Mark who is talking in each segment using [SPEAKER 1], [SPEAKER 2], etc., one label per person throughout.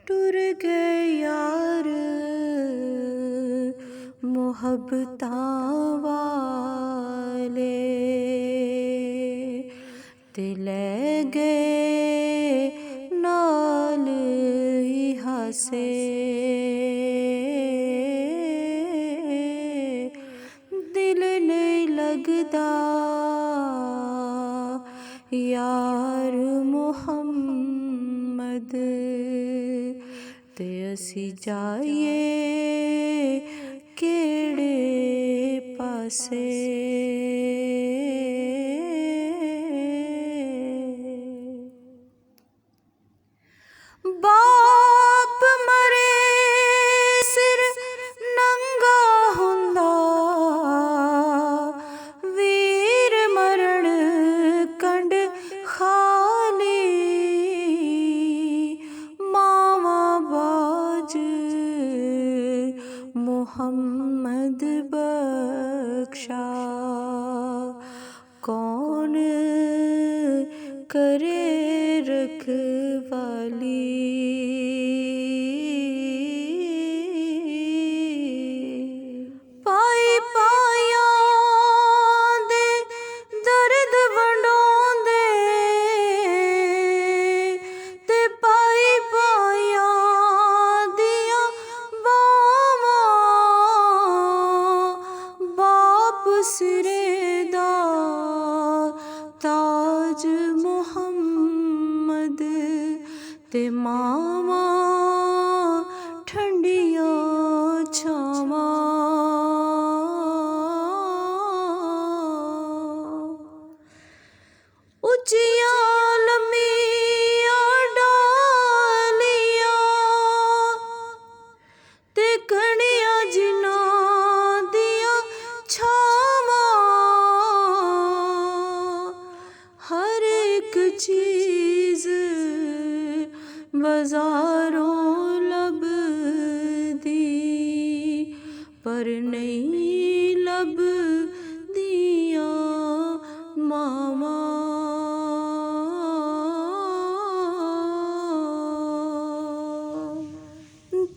[SPEAKER 1] टुर गए यार मुहब्बतां वाले, ते लै गए नाल इहा से दिल नहीं लगदा यार मुहम्मद, ते असी जाइए केड़े पासे। बाप मरे सिर नंगा हुंदा, वीर मरण कंड खाली, मावा बाज मुहम्मद बख्शा, कौन करे रखवाली। पाई पाया दे दर्द वंडोंदे, ते पाई पाया दिया बावां, बाप सिरे दा ताज मुहम्मद, ते मावा ठंडियां छावां। उच्चियां लम्मियां डालियां, ते घनियां जिन्हां दियां छावां, हर एक चीज बाजारों लभदी, पर नहीं लभदियां मावां।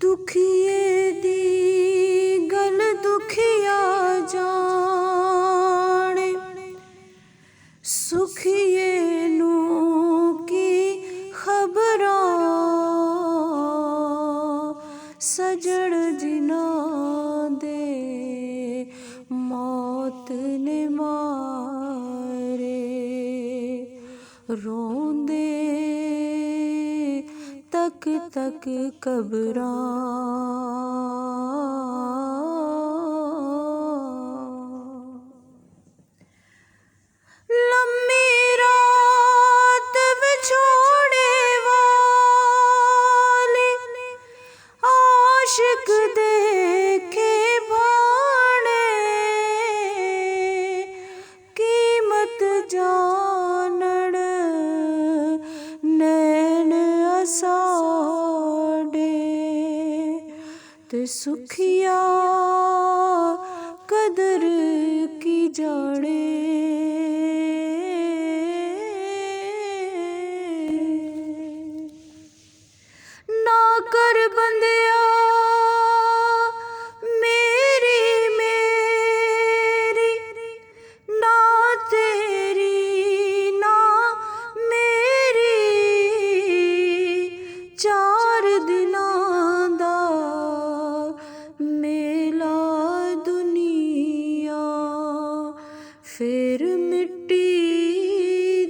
[SPEAKER 1] दुखिए दी गल दुखिया जाने, सुखिए नू की खबरां, सजण जिन्हां दे मौत ने मारे, रोंदे तक तक कबरां। लम्मी रात विछोड़े वाली, आशिक देखे भाने, कीमत जानड़ नैन असाडे, ते सुखिया कदर की जाने। ना कर बंदिया मेरी मेरी, ना तेरी ना मेरी, चार दिनां दा मेला दुनिया, फिर मिट्टी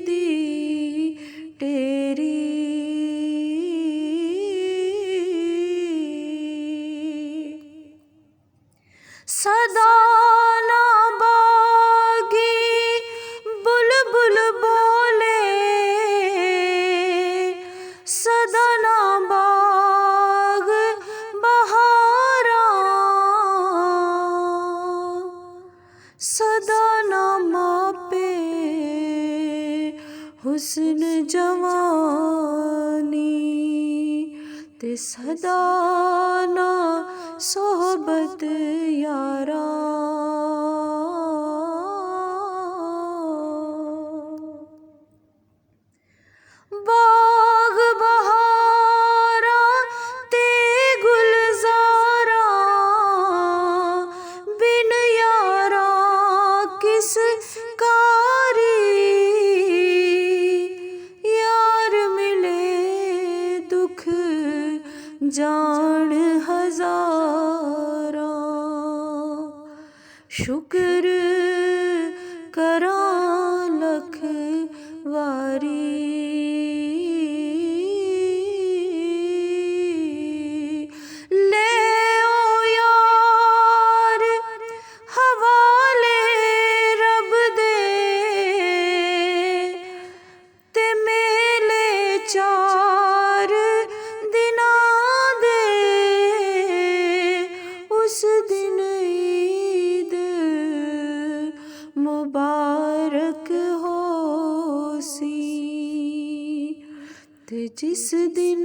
[SPEAKER 1] दी ढेरी। सदा ना बागी बुलबुल बोले, सदा ना बाग बहारां, सदा ना मापे हुस्न जवानी, ते सदा ना सोहबत यारा। बाग बहारा जान हजारा शुक्र करां लख वारी ले ओ यार हवाले रब दे ते मेले चार दिनां दे उस दिन ईद मुबारक होसी ते जिस दिन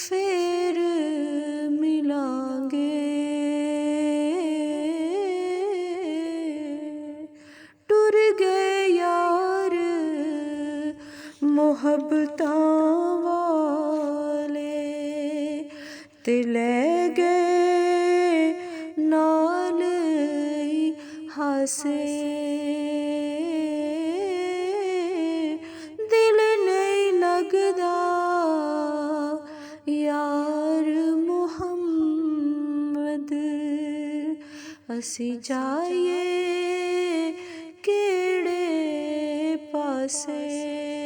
[SPEAKER 1] फेर मिलांगे टुर गए यार मुहब्बतां वाले ते लै गए नाल हासे दिल नहीं लगदा यार मुहम्मद असी जाइए केड़े पासे।